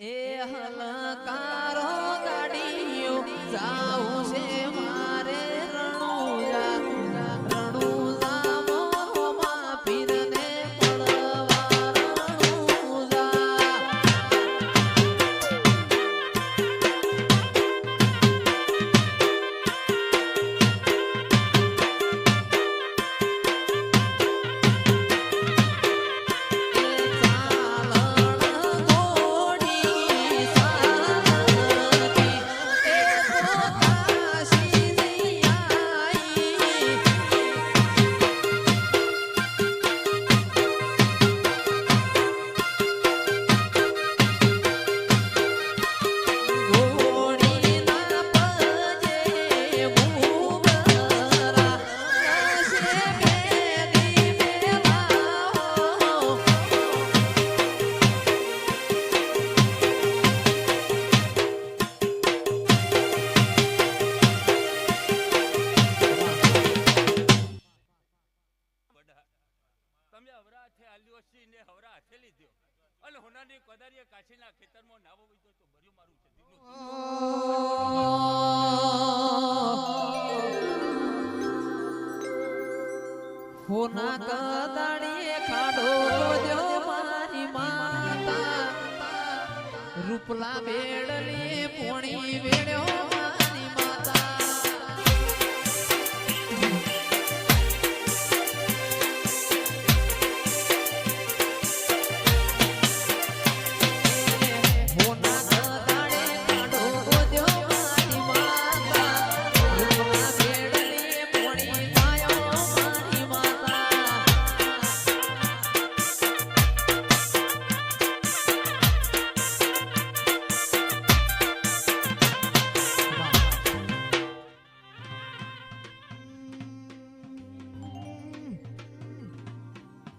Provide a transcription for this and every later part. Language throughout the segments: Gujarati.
એ હલકારો ગાડીઓ જાઉં છે મારે રણુજા રણુજા મોમાં પીરને પડવા રણુજા હોના કદાડીએ ખાડો જો મારી માતા રૂપલા બેડલીએ પોણી વેડ્યો મારી માતા હોના કદાડે ખાડો જો મારી માતા રૂપલા બેડલીએ પોણી વાયો મારી માતા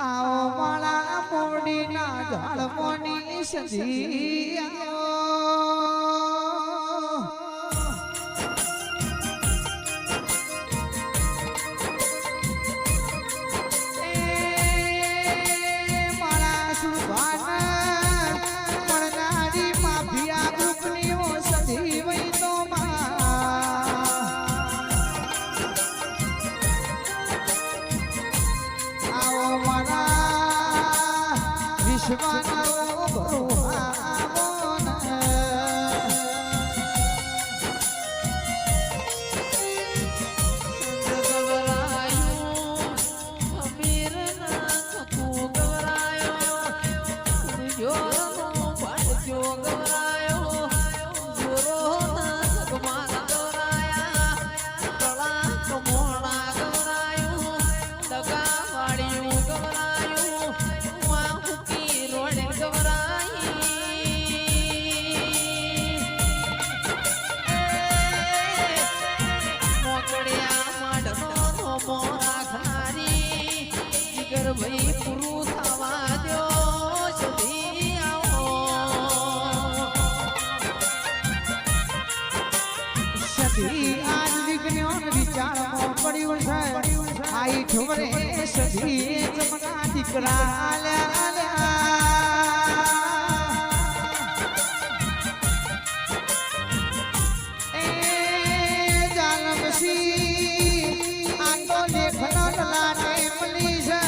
आओ माला मोड़ी ना झाड़ मोनी सजी आओ ए माला सुभान मरनारी माफिया ग्रुपनी वो सजी वही तो आओ माला विश्वाना ભાઈ પૂરું થવા દો સુધી આવો સદી આજ વિજ્ઞાન વિચારમાં પડ્યું છે આઈ ઠોરે સદી જમના દીકરા આલ્યા એ જાલમસી આ તો લેખનો લાને મળી છે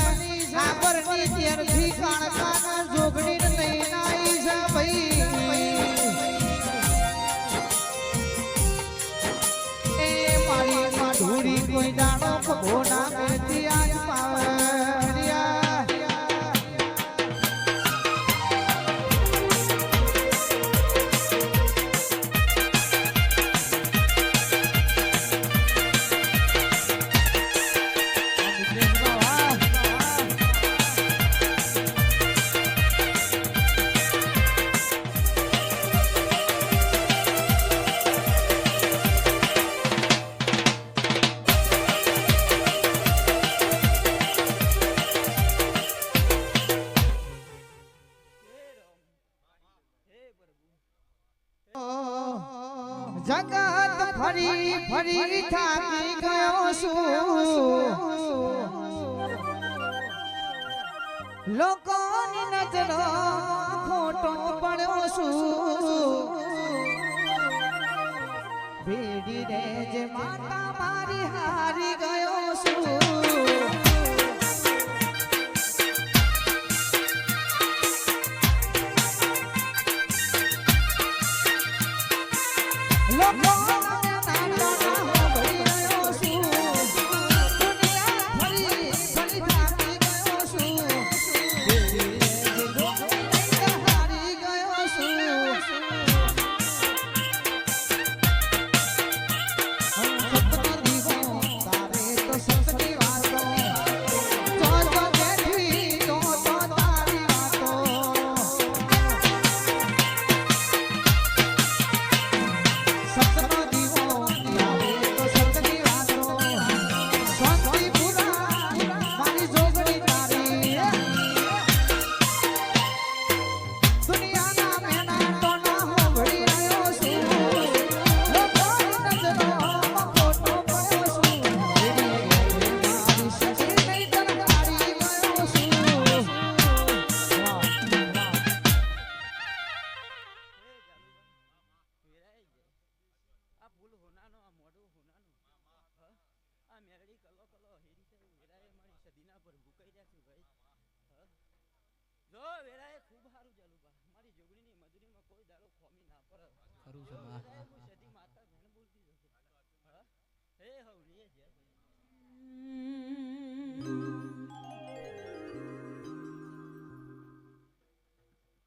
ની ત્યારથી કાણકાના જોગણી લઈને આવી છે ભાઈ એ મારી માં ઢોરી કોઈ દાડો ખભો ના કરતી આજ પાવરિયા જગત ફરી ફરી થાકી ગયો છું લોકોની નજરો ખોટો પડ્યો છું ભેડી રે જે માતા મારી હારી ગયો છું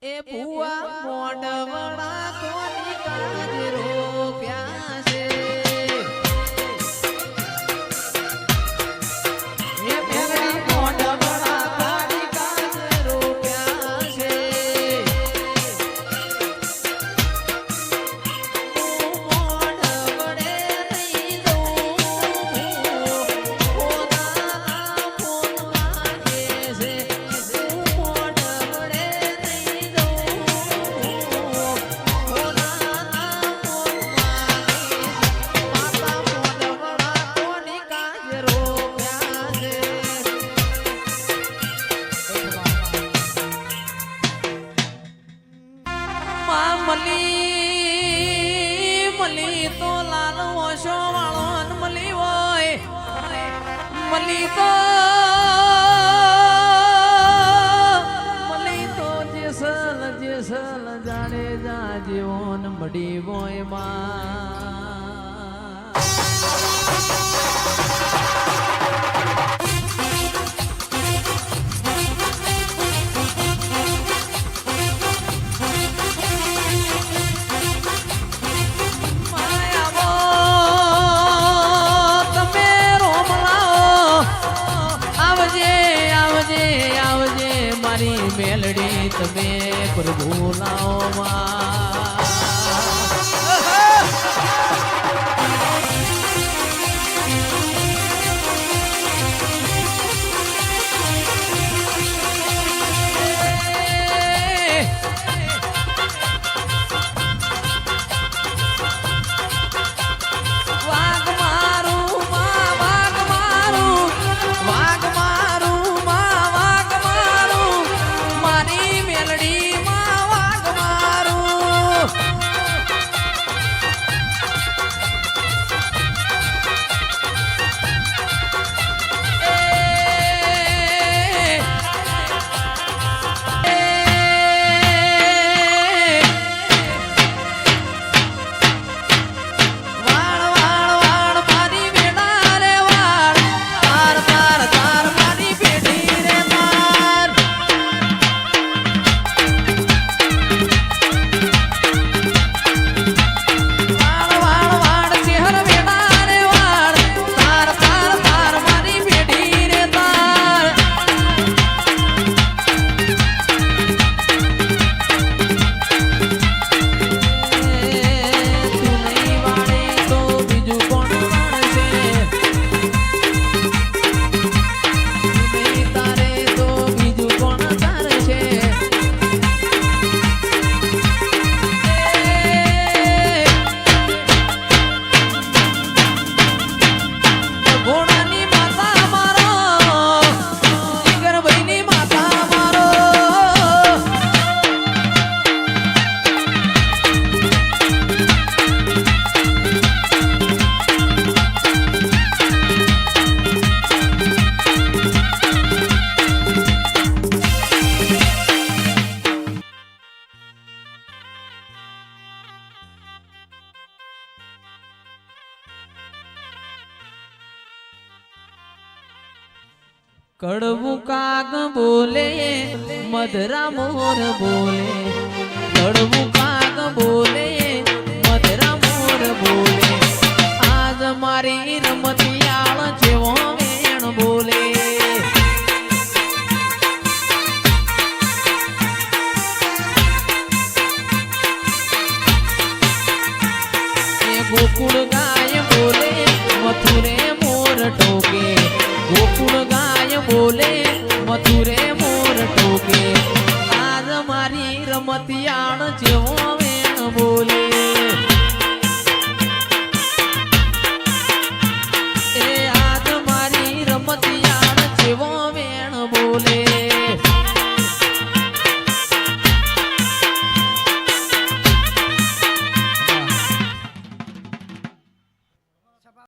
એ ભુવા મોઢવડા કોની કાજ રોપ્યા છે એ મેરડી મોઢવડા કોની કાજ રોપ્યા છે મોઢવડે નહીં દઉં ઓના ફોન લાગે છે મોઢવડે મલી તો લાલ ઓશો વાળો મલી હોય મલી તો જેસલ જાણે જા જીવન મડી હોય માં મારી મેલડી તમે પ્રભુ લાવો મારી મેલડી માં વાગ મારું કડવું કાગ બોલે મધરા મોર બોલે કડવું કાગ બોલે મધરા મોર બોલે આજ મારી રમતિયાળ જેવો વેણ બોલે ગોકુળ ગાય બોલે મથુરે મોર ટોકે ગોકુળ ગાય બોલે મથુરે મોર ટોકે આજ મારી રમતિયાળ જેવો